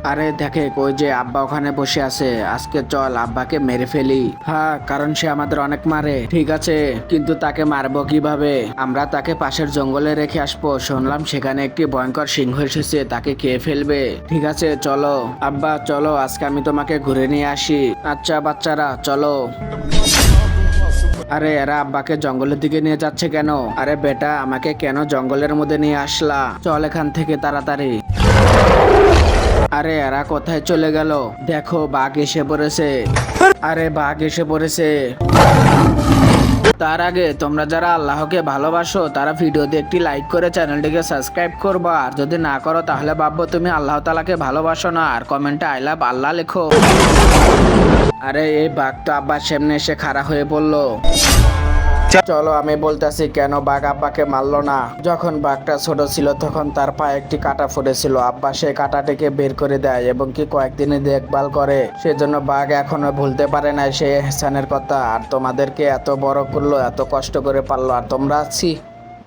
আরে দেখে কই যে আব্বা ওখানে বসে আছে, আজকে চল আব্বাকে মেরে ফেলি। হ্যাঁ, কারণ সে আমাদের অনেক মারে। ঠিক আছে, কিন্তু তাকে মারবো কিভাবে? আমরা তাকে পাশের জঙ্গলে রেখে আসবো, শুনলাম সেখানে একটি ভয়ঙ্কর সিংহ এসেছে, তাকে খেয়ে ফেলবে। ঠিক আছে চলো আব্বা, চলো আজকে আমি তোমাকে ঘুরে নিয়ে আসি। আচ্ছা বাচ্চারা চলো। আরে এরা আব্বাকে জঙ্গলের দিকে নিয়ে যাচ্ছে কেন? আরে বেটা, আমাকে কেন জঙ্গলের মধ্যে নিয়ে আসলা? চল এখান থেকে তাড়াতাড়ি। আরে এরা কোথায় চলে গেল? দেখো বাঘ এসে পড়েছে। আরে বাঘ এসে পড়েছে। তার আগে তোমরা যারা আল্লাহকে ভালোবাসো তারা ভিডিওতে একটি লাইক করে চ্যানেলটিকে সাবস্ক্রাইব করবা, আর যদি না করো তাহলে ভাববো তুমি আল্লাহ তাআলাকে ভালোবাসো না, আর কমেন্টে আই লাভ আল্লাহ লেখো। আরে এই বাঘ তো আব্বার সামনে এসে খাড়া হয়ে পড়লো। চলো আমি বলতেছি কেন বাঘ আব্বাকে মারলো না। যখন বাঘটা ছোট ছিল তখন তার পায়ে একটি কাঁটা ফুটেছিল, আব্বা সেই কাঁটাটিকে বের করে দেয় এবং কি কয়েকদিনে দেখভাল করে। সেজন্য বাঘ এখনো ভুলতে পারে না সেই এহসানের কথা, আর তোমাদেরকে এত বড় করলো, এত কষ্ট করে পারলো, আর তোমরা আছি।